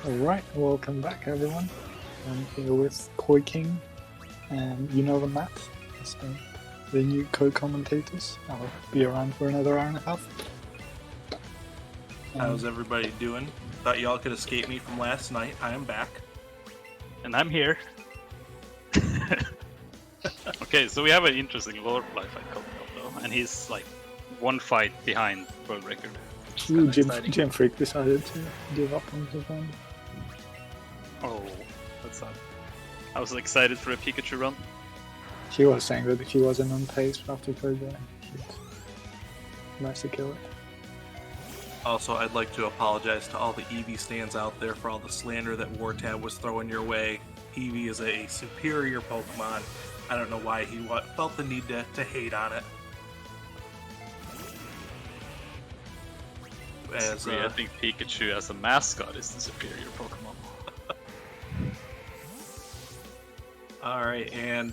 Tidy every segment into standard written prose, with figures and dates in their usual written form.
Alright, welcome back everyone. I'm here with Koi King and you know the Matt, that's the new co-commentators. I'll be around for another hour and a half. How's everybody doing? Thought y'all could escape me from last night. I am back. And I'm here. Okay, so we have an interesting Lord Fly fight coming up though, and he's like one fight behind world record. Jim Freak decided to give up on his own. Oh, that's sad. I was excited for a Pikachu run. He was saying that if he wasn't on pace after third day, he'd nice to kill it. Also, I'd like to apologize to all the Eevee stands out there for all the slander that Wartab was throwing your way. Eevee is a superior Pokemon. I don't know why he felt the need to hate on it. I think Pikachu as a mascot is the superior Pokemon. Alright, and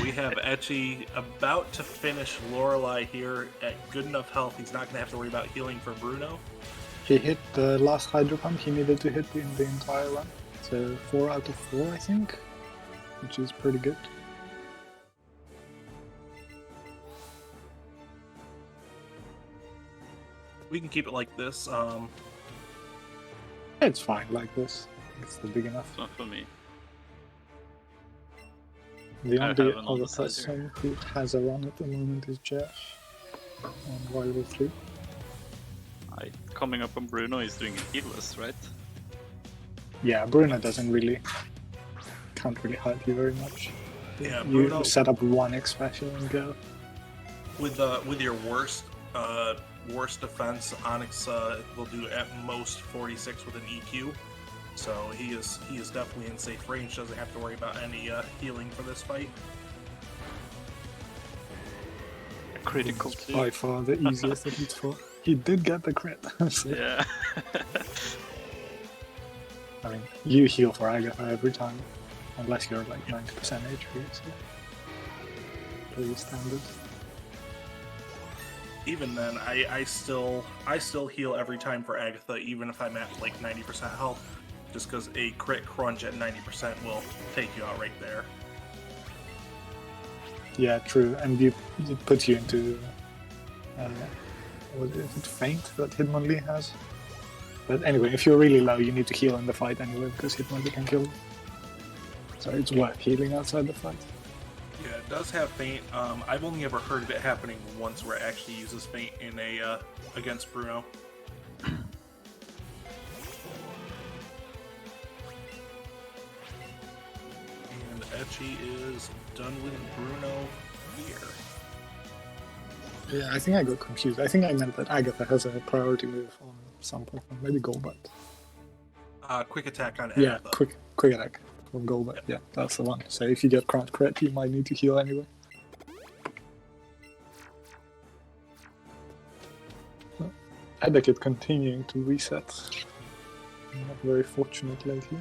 we have Etchy about to finish Lorelei here at good enough health. He's not going to have to worry about healing for Bruno. He hit the last Hydro Pump he needed to hit in the entire run. So 4 out of 4 I think, which is pretty good. We can keep it like this. It's fine like this. It's still big enough. It's not for me. The I only have an other other side person who has a run at the moment is Josh on Wild 3. Coming up on Bruno is doing a healless, right? Yeah, Bruno can't really hurt you very much. Yeah, You Bruno set up one X special and go. with your worst defense, Onyx will do at most 46 with an EQ. So he is definitely in safe range. Doesn't have to worry about any healing for this fight. Critical It's too. by far the easiest that he's fought. He did get the crit. So, Yeah. I mean, you heal for Agatha every time, unless you're like 90% HP, so pretty standard. Even then, I still heal every time for Agatha, even if I'm at like 90% health, just because a crit crunch at 90% will take you out right there. Yeah, true, and it puts you into what is it, Faint that Hitmonlee has? But anyway, if you're really low, you need to heal in the fight anyway, because Hitmonlee can kill you. So it's worth healing outside the fight. Yeah, it does have Feint. I've only ever heard of it happening once where it actually uses Feint in a against Bruno. And Etchy is done with Bruno here. Yeah, I think I got confused. I think I meant that Agatha has a priority move on some Pokemon, maybe Golbat. Quick attack on Yeah, Agatha. quick attack from Golbat. Yeah, that's the one. So if you get crit, you might need to heal anyway. Edekit continuing to reset. Not very fortunate lately.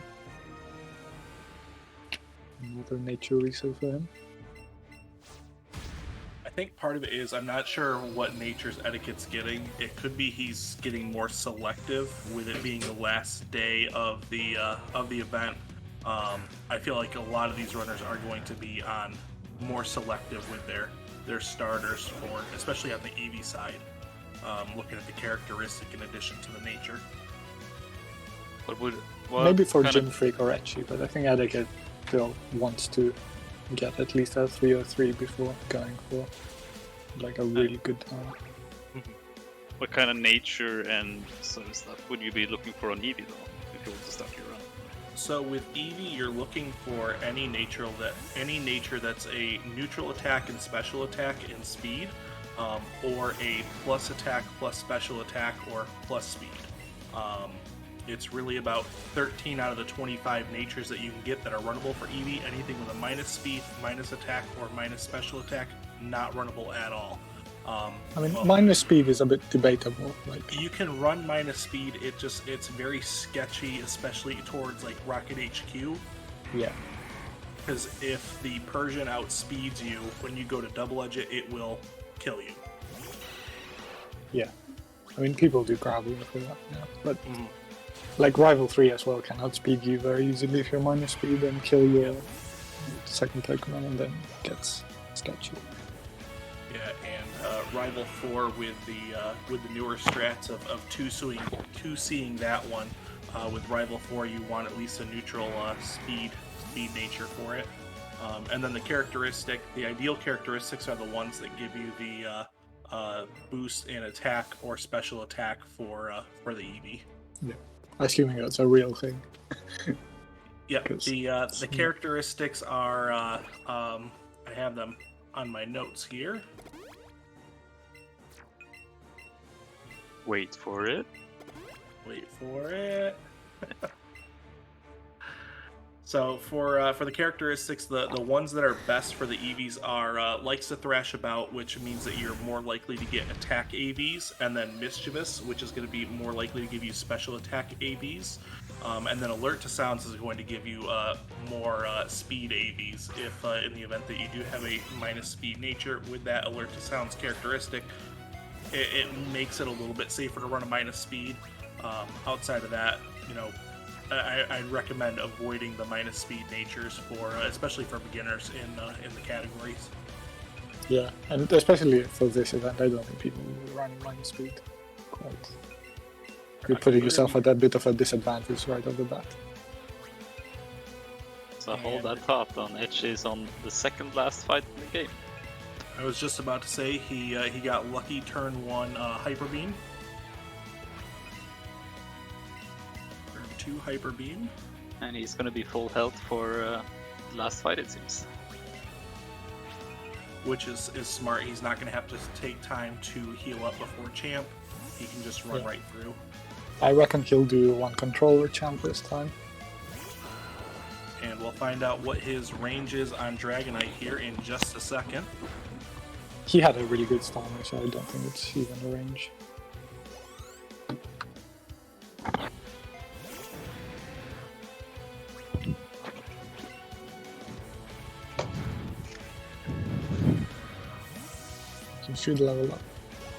Another nature reset for him. I think part of it is I'm not sure what Nature's Etiquette's getting. It could be he's getting more selective with it being the last day of the event. I feel like a lot of these runners are going to be on more selective with their starters for, especially on the Eevee side. Looking at the characteristic in addition to the nature. What Maybe for kind Gym of- Freak or Etchy, but I think Edekit still wants to get at least a 303 before going for like a really good time. What kind of nature and sort of stuff would you be looking for on Eevee though, if you want to start your run? So with Eevee, you're looking for any nature that's a neutral attack and special attack and speed, or a plus attack plus special attack or plus speed. It's really about 13 out of the 25 natures that you can get that are runnable for Eevee. Anything with a minus speed, minus attack, or minus special attack, not runnable at all. I mean, minus speed is a bit debatable. Like, You can run minus speed. It's very sketchy, especially towards like Rocket HQ. yeah, Because if the Persian outspeeds you, when you go to double edge it, it will kill you. yeah. I mean, people do gravel for that, yeah. But Like Rival 3 as well can outspeed you very easily if you're minus speed and kill your second Pokemon and then gets sketchy. Yeah, and Rival 4 with the newer strats of two seeing that one. With Rival 4, you want at least a neutral speed nature for it. And then the ideal characteristics are the ones that give you the boost in attack or special attack for the Eevee. Yeah, assuming that's a real thing. Yeah, the characteristics are I have them on my notes here. Wait for it. Wait for it. So for the characteristics, the ones that are best for the Eevees are likes to thrash about, which means that you're more likely to get attack AVs, and then mischievous, which is going to be more likely to give you special attack AVs, and then alert to sounds is going to give you more speed AVs if in the event that you do have a minus speed nature with that alert to sounds characteristic. It makes it a little bit safer to run a minus speed. Outside of that, I'd recommend avoiding the minus speed natures especially for beginners in the categories. Yeah, and especially for this event, I don't think people will be running minus speed quite. You're putting yourself at a bit of a disadvantage right off the bat. So hold that thought on Edge's on the second last fight in the game. I was just about to say he got lucky turn 1 Hyper Beam. Turn 2 Hyper Beam. And he's gonna be full health for last fight, it seems. Which is smart. He's not going to have to take time to heal up before champ. He can just run right through. I reckon he'll do one controller champ this time. And we'll find out what his range is on Dragonite here in just a second. He had a really good stamina, so I don't think it's even a range. He should level up.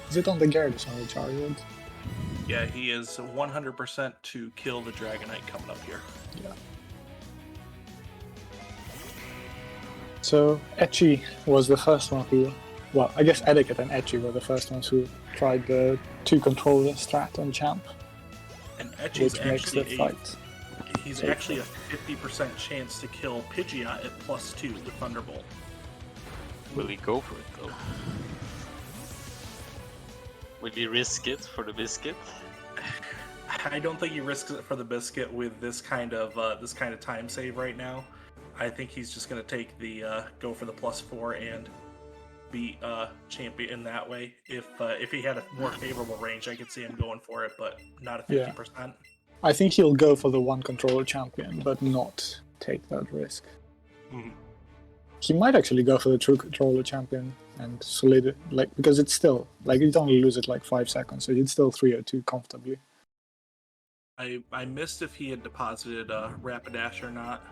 Is it on the Gyarados on the Charizard? Yeah, he is 100% to kill the Dragonite coming up here. Yeah. So Etchy was the first one who, well, I guess Etiquette and Etchy were the first ones who tried the 2 controller strat on Champ, And Etchy's which makes the fight. He's actually a 50% chance to kill Pidgeot at +2 with Thunderbolt. Will he go for it though? Will he risk it for the biscuit? I don't think he risks it for the biscuit with this kind of time save right now. I think he's just going to take the go for the +4 and beat Champion in that way. If he had a more favorable range, I could see him going for it, but not a 50%. Yeah. I think he'll go for the 1 controller champion, but not take that risk. Mm-hmm. He might actually go for the 2 controller champion and solidify, because it's still, you'd only lose it 5 seconds, so you'd still 302 comfortably. I missed if he had deposited Rapidash or not.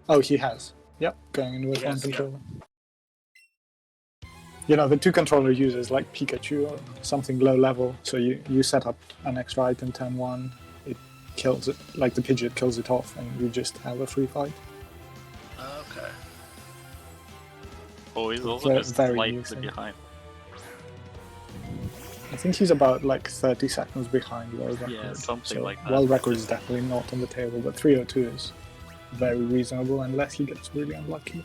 Oh, he has. Yep, going in with 1 Yes, controller. Yeah. The 2 controller uses Pikachu or something low level, so you set up an extra item turn 1, it kills it, the Pidgeot kills it off, and you just have a free fight. Okay. Oh, he's also Very- just very slightly useful. behind. I think he's about 30 seconds behind world record. Yeah, something so like that. World record is definitely not on the table, but 302 is very reasonable unless he gets really unlucky.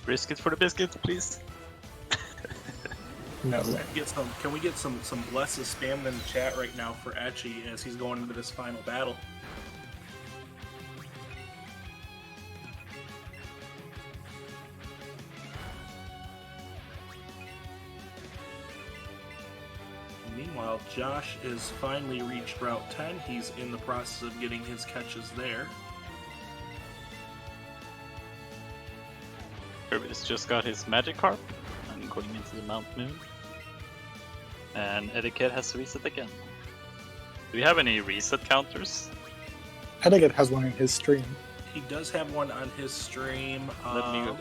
Risk it for the biscuit, please. No way. Can we get some blesses spammed in the chat right now for Etchy as he's going into this final battle? Meanwhile, Josh is finally reached Route 10. He's in the process of getting his catches there. Kirby's just got his Magikarp and going into the Mount Moon. And Etiquette has reset again. Do we have any reset counters? Etiquette has one in his stream. He does have one on his stream. Let me go.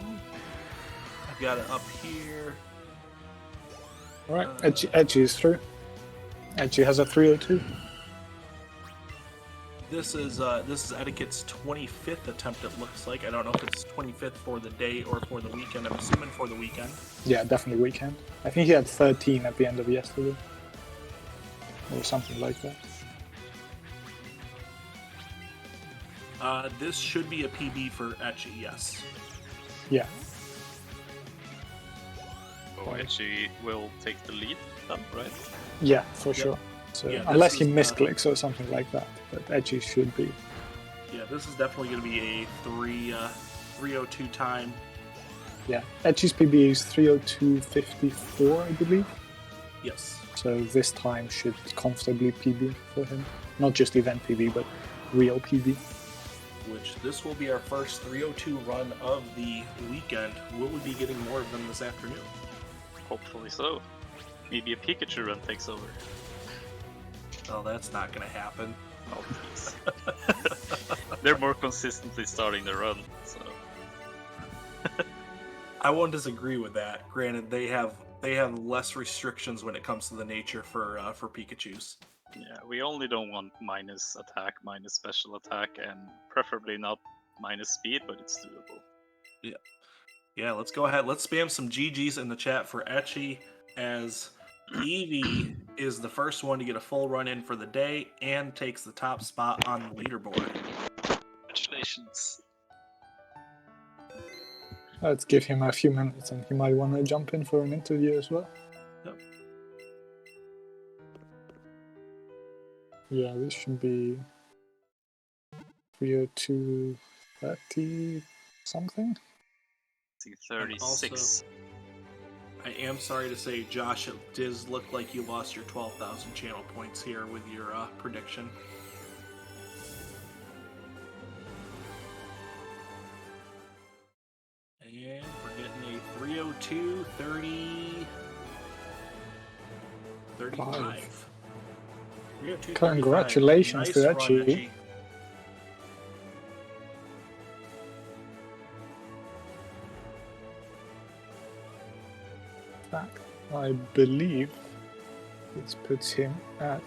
I've got it up here. Alright, Etchy is through. Etchy has a 302. This is Etiquette's 25th attempt. It looks like. I don't know if it's 25th for the day or for the weekend. I'm assuming for the weekend. Yeah, definitely weekend. I think he had 13 at the end of yesterday, or something like that. This should be a PB for Etchy, yes. Yeah. Oh, Etchy will take the lead then, right? Yeah, for sure. So Yeah, unless he this is, misclicks or something like that, but Edgy should be. Yeah, this is definitely going to be a 3:02 time. Yeah, Edgy's PB is 3:02.54, I believe. Yes. So this time should comfortably PB for him. Not just event PB, but real PB. Which this will be our first 3:02 run of the weekend. Will we be getting more of them this afternoon? Hopefully so. Maybe a Pikachu run takes over. Oh, that's not going to happen. Oh, please. They're more consistently starting the run, so. I won't disagree with that. Granted, they have less restrictions when it comes to the nature for Pikachus. Yeah, we only don't want minus attack, minus special attack, and preferably not minus speed, but it's doable. Yeah. Yeah, let's go ahead. Let's spam some GGs in the chat for Etchy, as Eevee is the first one to get a full run in for the day and takes the top spot on the leaderboard. Congratulations. Let's give him a few minutes and he might want to jump in for an interview as well. Yep. Yeah, this should be 3:02.30 something. 36. Also, I am sorry to say, Josh, it does look like you lost your 12,000 channel points here with your prediction. And we're getting a 3:02.30. 35. 3:02.35. Congratulations Nice to run, Etchy. Etchy. I believe this puts him at,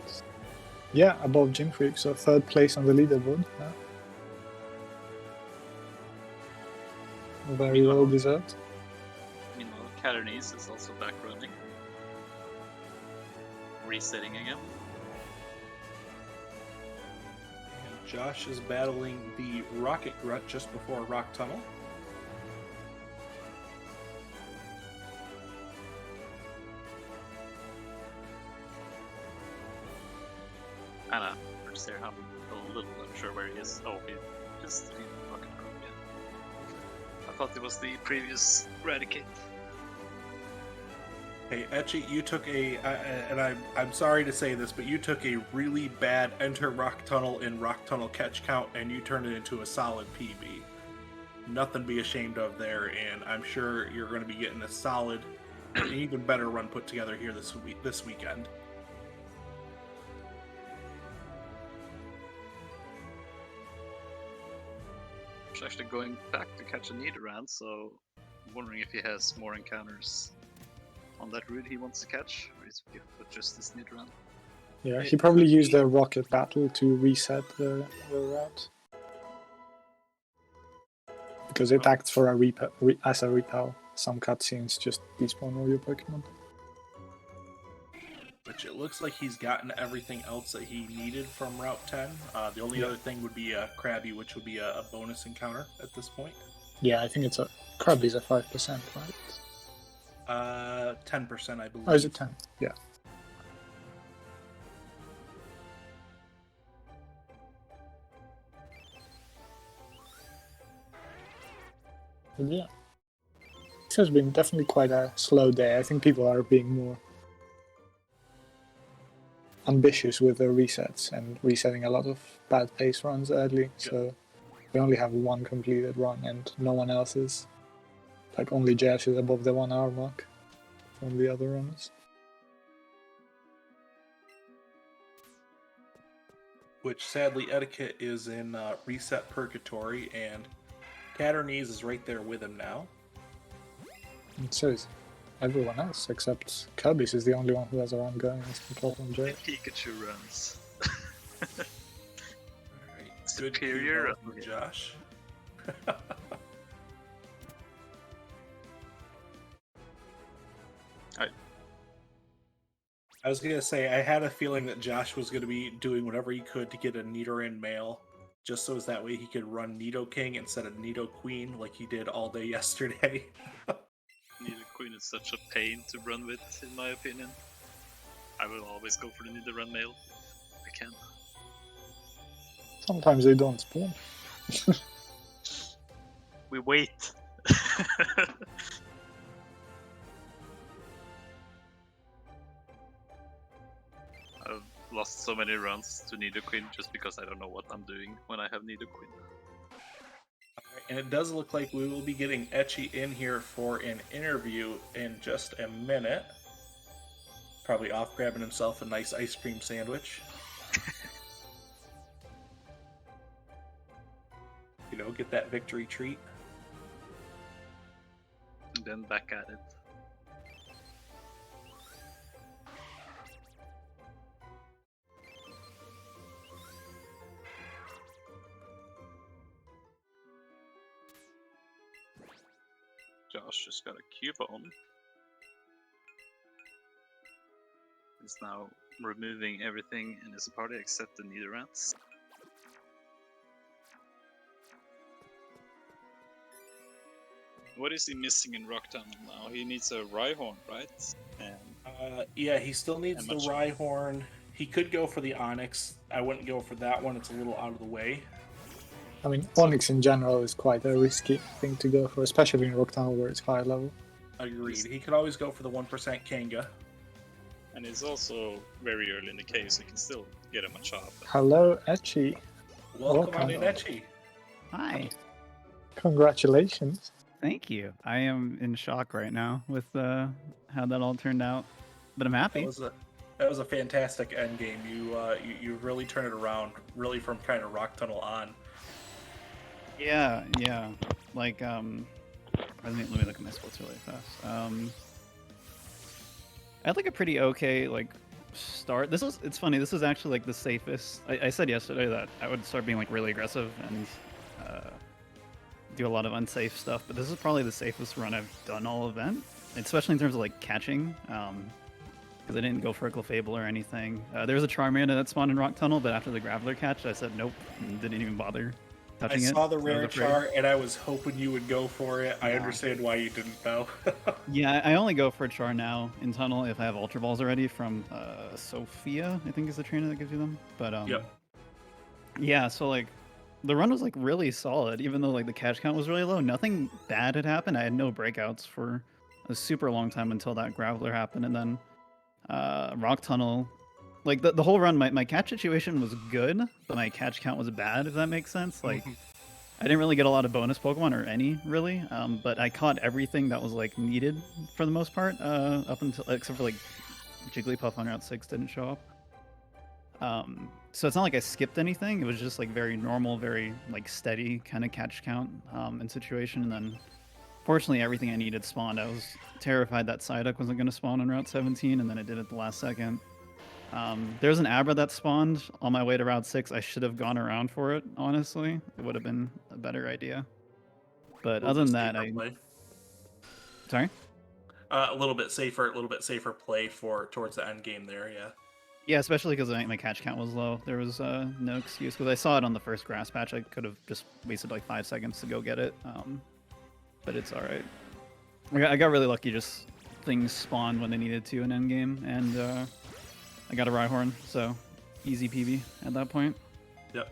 yeah, above Gym Freak, so third place on the leaderboard. Yeah. Very well deserved. Meanwhile, Catanese is also back running. Resetting again. And Josh is battling the Rocket Grut just before Rock Tunnel. Anna, first there, I'm a little unsure where he is. Oh, he just in Rocket Grove, yeah. I thought it was the previous Eradicate. Hey, Etchy, you took and I'm sorry to say this, but you took a really bad Enter Rock Tunnel in Rock Tunnel catch count, and you turned it into a solid PB. Nothing to be ashamed of there, and I'm sure you're going to be getting a solid, an even better run put together here this weekend. He's actually going back to catch a Nidoran, so I'm wondering if he has more encounters on that route he wants to catch, or is it just this Nidoran? Yeah, he probably used the rocket battle to reset the route. Because it acts for a as a repel. Some cutscenes just despawn all your Pokemon. Which it looks like he's gotten everything else that he needed from Route 10. The only other thing would be a Krabby, which would be a bonus encounter at this point. Yeah, I think it's a Krabby's a 5%, right? 10%, I believe. Oh, is it 10? Yeah. But yeah. This has been definitely quite a slow day. I think people are being more ambitious with their resets and resetting a lot of bad pace runs early. So we only have one completed run and no one else is. Like only Josh is above the 1 hour mark from the other runners. Which sadly Etiquette is in reset purgatory, and Catanese is right there with him now. And so is everyone else except Kirby's is the only one who has a run going as control from Jay. Pikachu runs. Alright, Good superior. cue for Josh. I was gonna say I had a feeling that Josh was gonna be doing whatever he could to get a Nidoran male, just so as that way he could run Nidoking instead of Nidoqueen like he did all day yesterday. Nidoqueen is such a pain to run with, in my opinion. I will always go for the Nidoran male if I can. Sometimes they don't spawn. We wait. I've lost so many runs to Nidoqueen just because I don't know what I'm doing when I have Nidoqueen. And it does look like we will be getting Etchy in here for an interview in just a minute. Probably off grabbing himself a nice ice cream sandwich. You know, get that victory treat. And then back at it. Josh just got a Cubone. He's now removing everything in his party except the Nidorans. What is he missing in Rock Tunnel now? He needs a Rhyhorn, right? And Yeah, he still needs the much- Rhyhorn. He could go for the Onyx. I wouldn't go for that one. It's a little out of the way. I mean, Onyx in general is quite a risky thing to go for, especially in Rock Tunnel where it's high level. Agreed. He could always go for the 1% Kanga. and it's also very early in the case, so you can still get him a chop. Hello, Etchy. Welcome on Welcome. in, Etchy. Hi, Congratulations. thank you. I am in shock right now with how that all turned out, but I'm happy. That was a fantastic end game. You really turned it around, really from kind of Rock Tunnel on. Yeah. Like, let me look at my splits really fast. I had like a pretty okay like start. It's funny. This is actually like the safest. I said yesterday that I would start being like really aggressive and do a lot of unsafe stuff, but this is probably the safest run I've done all event, especially in terms of like catching. Because I didn't go for a Clefable or anything. There was a Charmander that spawned in Rock Tunnel, but after the Graveler catch, I said nope, and didn't even bother touching it. I saw the I was rare afraid. char, and I was hoping you would go for it. I Yeah. understand why you didn't, though. Yeah, I only go for a Char now in Tunnel if I have Ultra Balls already from Sophia, I think is the trainer that gives you them. But Yep. yeah, so like the run was like really solid, even though like the catch count was really low. Nothing bad had happened. I had no breakouts for a super long time until that Graveler happened, and then Rock Tunnel. Like the whole run, my catch situation was good, but my catch count was bad. If that makes sense. Like I didn't really get a lot of bonus Pokemon or any really, but I caught everything that was like needed for the most part. Up until except for like Jigglypuff on Route 6 didn't show up. So it's not like I skipped anything. It was just like very normal, very like steady kind of catch count and situation. And then fortunately everything I needed spawned. I was terrified that Psyduck wasn't going to spawn on Route 17, and then it did at the last second. There's an Abra that spawned on my way to Route 6. I should have gone around for it, honestly. It would have been a better idea. But other than that, Sorry? A little bit safer play for towards the end game there, yeah. Yeah, especially because my catch count was low. There was no excuse, because I saw it on the first grass patch. I could have just wasted like 5 seconds to go get it. But it's alright. I got really lucky, just things spawned when they needed to in endgame, and I got a Rhyhorn, so easy PB at that point. Yep.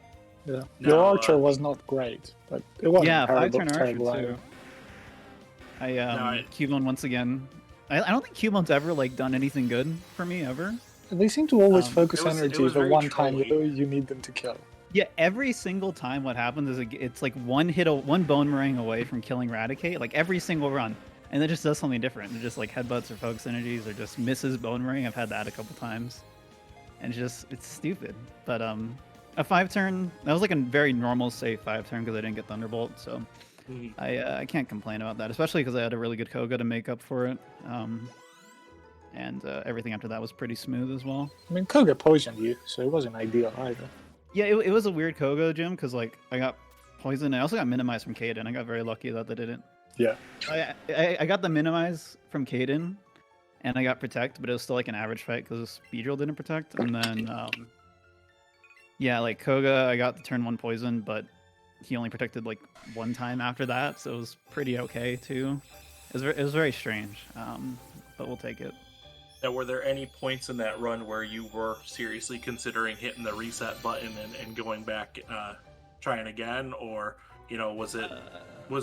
Yeah. No, Your Archer was not great, but it wasn't Yeah, terrible, 5-turn Archer terrible too. either. Cubone once again. I don't think Cubone's ever like done anything good for me ever. They seem to always It focus was energy the very one time trolly. you need them to kill. Yeah, every single time what happens is it's like one Bone Meringue away from killing Raticate, like every single run. And it just does something different. It just like headbutts or focus energies or just misses Bone Meringue. I've had that a couple times. And it's stupid. But a 5-turn, that was like a very normal, safe 5-turn because I didn't get Thunderbolt. So I can't complain about that, especially because I had a really good Koga to make up for it. And everything after that was pretty smooth as well. I mean, Koga poisoned you, so it wasn't ideal either. Yeah, it was a weird Koga gym because like I got poisoned. I also got minimized from Kaden. I got very lucky that they didn't. Yeah. I got the minimize from Kaden, and I got protect, but it was still like an average fight because Speedruns didn't protect. And then yeah, like Koga, I got the turn 1 poison, but he only protected like 1 time after that, so it was pretty okay too. It was very strange, but we'll take it. Now, were there any points in that run where you were seriously considering hitting the reset button and going back, trying again, or was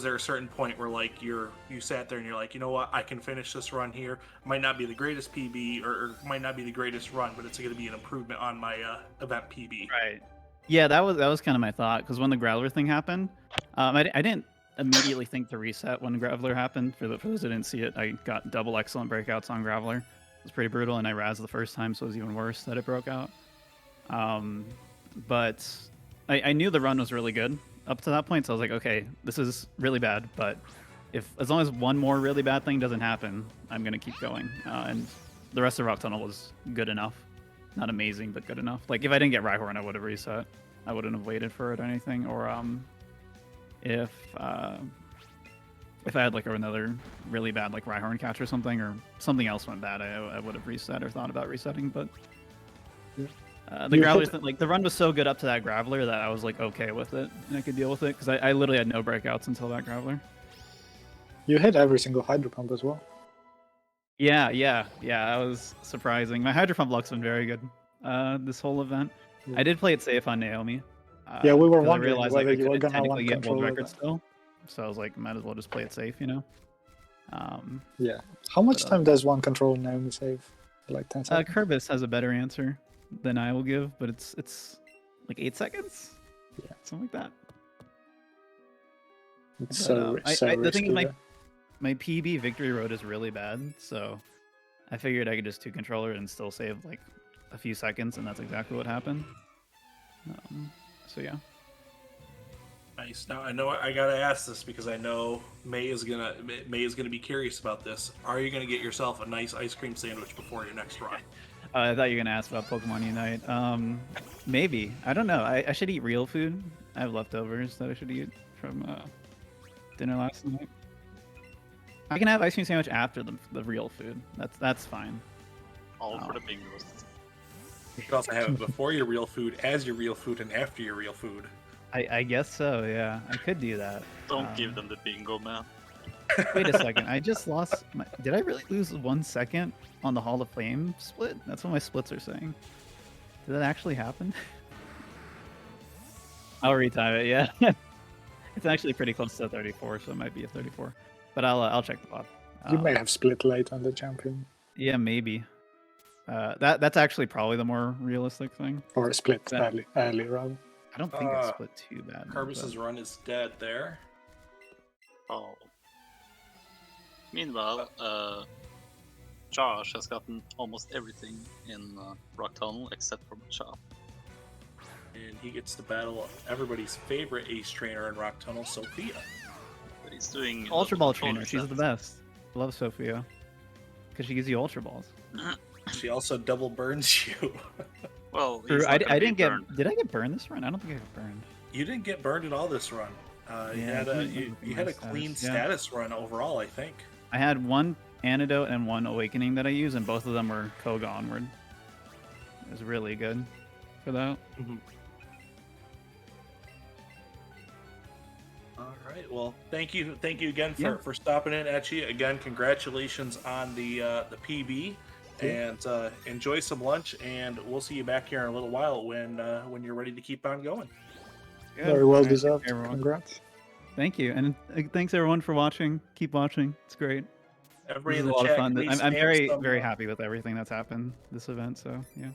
there a certain point where like you sat there and you're like, you know what, I can finish this run here. Might not be the greatest PB or might not be the greatest run, but it's going to be an improvement on my event PB. Right. Yeah, that was kind of my thought because when the Graveler thing happened, I didn't immediately think to reset when Graveler happened. For those who didn't see it, I got double excellent breakouts on Graveler. It was pretty brutal, and I razzed the first time, so it was even worse that it broke out. But I knew the run was really good up to that point, so I was like, okay, this is really bad, but as long as one more really bad thing doesn't happen, I'm gonna keep going. And the rest of Rock Tunnel was good enough. Not amazing, but good enough. Like if I didn't get Rhyhorn, I would have reset. I wouldn't have waited for it or anything. Or if I had like another really bad like Rhyhorn catch or something else went bad, I would have reset or thought about resetting. But the Graveler, like the run was so good up to that Graveler that I was like okay with it and I could deal with it because I literally had no breakouts until that Graveler. You hit every single Hydro Pump as well. Yeah, that was surprising. My Hydro Pump luck's been very good this whole event. I did play it safe on Naomi. Yeah, we were wondering I realized whether I you were couldn't gonna want technically get world control of record that. still. So I was like, might as well just play it safe, you know? Yeah. How much time does one control Naomi save? Like 10 seconds? Kerbis has a better answer than I will give, but it's like 8 seconds? Yeah. Something like that. It's But, so the risky. thing is my PB victory road is really bad, so I figured I could just 2-controller and still save like a few seconds, and that's exactly what happened. So yeah. Nice. Now I know I gotta ask this because I know May is gonna be curious about this. Are you gonna get yourself a nice ice cream sandwich before your next run? I thought you were gonna ask about Pokemon Unite. Maybe. I don't know. I should eat real food. I have leftovers that I should eat from dinner last night. I can have ice cream sandwich after the real food. That's fine. All for the bingos. You could also have it before your real food, as your real food, and after your real food. I guess so. Yeah, I could do that. Don't give them the bingo, man. Wait a second. I just lost. Did I really lose 1 second on the Hall of Fame split? That's what my splits are saying. Did that actually happen? I'll retime it. Yeah, it's actually pretty close to 34, so it might be a 34. But I'll check the pod. You may have split late on the champion. Yeah, maybe. That's actually probably the more realistic thing. Or split early rather. I don't think it's split too bad. Kerbis's run is dead there. Oh. Meanwhile, Josh has gotten almost everything in Rock Tunnel except for Machop. And he gets to battle everybody's favorite ace trainer in Rock Tunnel, Sophia. But he's doing Ultra Ball trainer. She's the best. Love Sophia because she gives you Ultra Balls. She also double burns you. Well, True, I didn't get. Did I get burned this run? I don't think I got burned. You didn't get burned at all this run. You had a clean status run overall, I think. I had 1 Antidote and 1 Awakening that I used, and both of them were Koga onward. It was really good for that. Mm-hmm. All right. Well, thank you again for stopping in, Etchy. Again, congratulations on the PB. And enjoy some lunch, and we'll see you back here in a little while when you're ready to keep on going. Good. Very well All right, deserved. everyone. Congrats. Thank you, and thanks everyone for watching. Keep watching; it's great. Everybody This in is the a lot chat, of fun. please I'm spam very happy with everything that's happened this event. So yeah.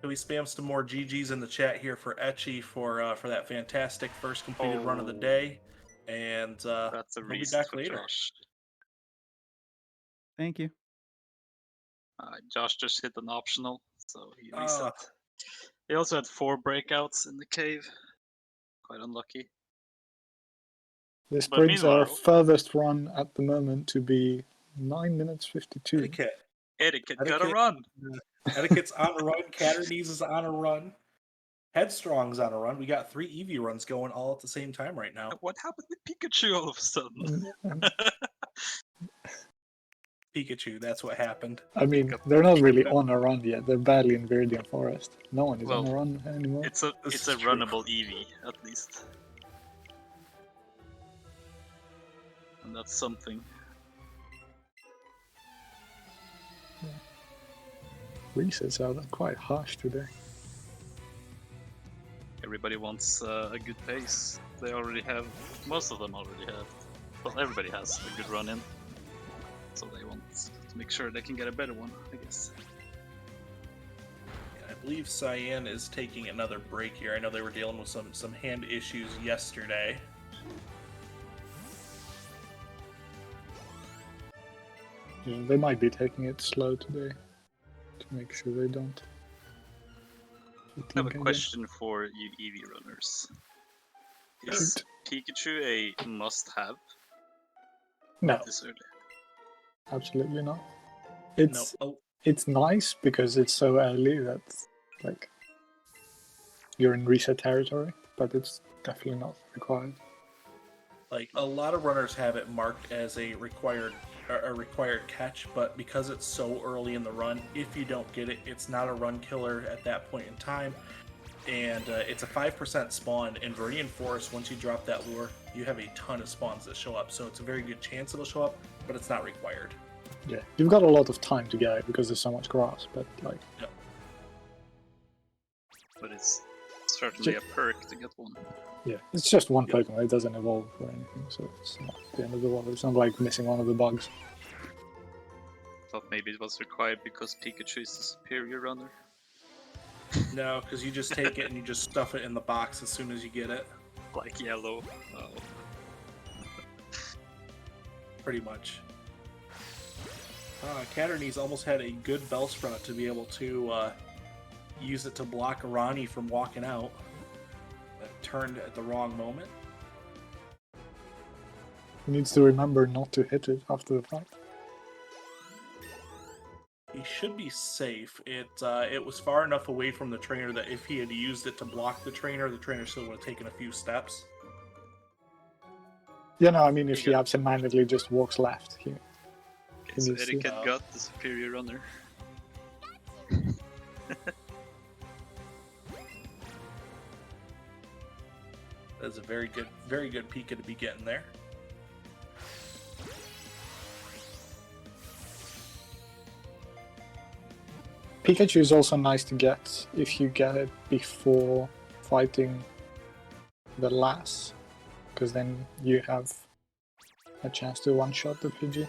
Can we spam some more GGs in the chat here for Etchy for that fantastic first completed run of the day, and that's a we'll be reason back for later. Josh. Thank you. Josh just hit an optional, so he reset. He also had 4 breakouts in the cave. Quite unlucky. This But brings our meanwhile- furthest run at the moment to be 9 minutes 52. Etiquette gotta Etiquette. run. Etiquette's on a run. Caternies is on a run. Headstrong's on a run. We got 3 Eevee runs going all at the same time right now. What happened with Pikachu all of a sudden? Pikachu, that's what happened. I mean, they're not really on a run yet. They're badly in Viridian Forest. No one is on a run anymore. It's a This it's a is true. runnable Eevee at least, and that's something. Resets are quite harsh today. Everybody wants a good pace. They already have. Most of them already have. Well, everybody has a good run in, so they want to make sure they can get a better one, I guess. I believe Cyan is taking another break here. I know they were dealing with some hand issues yesterday. Yeah, they might be taking it slow today to make sure they don't. I have a question for you Eevee runners. Is Pikachu a must-have No, this early? absolutely not. It's nice because it's so early that like you're in reset territory, but it's definitely not required. Like a lot of runners have it marked as a required catch, but because it's so early in the run, if you don't get it, it's not a run killer at that point in time. And it's a 5% spawn in Viridian Forest. Once you drop that lure, you have a ton of spawns that show up, so it's a very good chance it'll show up, but it's not required. Yeah, you've got a lot of time to get it because there's so much grass, but like... Yep. But it's certainly a perk to get one. Yeah, it's just one Pokemon, it doesn't evolve or anything, so it's not the end of the world. It's not like missing one of the bugs. Thought maybe it was required because Pikachu is the superior runner. No, because you just take it and you just stuff it in the box as soon as you get it. Like yellow. Oh. Pretty much. Caternie's almost had a good Bellsprout to be able to use it to block Ronnie from walking out. That turned at the wrong moment. He needs to remember not to hit it after the fact. He should be safe. It was far enough away from the trainer that if he had used it to block the trainer still would have taken a few steps. Yeah, no, I mean if he absentmindedly just walks left here. Okay, so Etiquette got the superior runner. That's a very good Pika to be getting there. Pikachu is also nice to get if you get it before fighting the Lass, because then you have a chance to one-shot the Pidgey,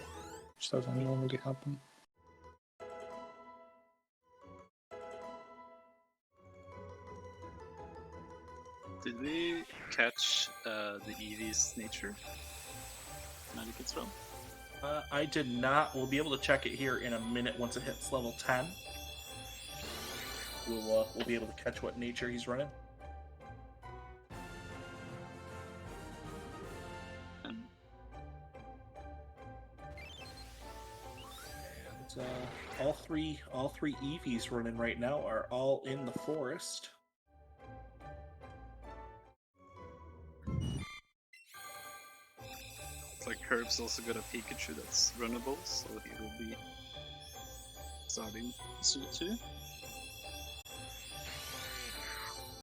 which doesn't normally happen. Did we catch the Eevee's nature? Magic it's from? I did not. We'll be able to check it here in a minute once it hits level 10. We'll be able to catch what nature he's running. And all three Eevees running right now are all in the forest. It's like Herb's also got a Pikachu that's runnable, so he will be starting soon too.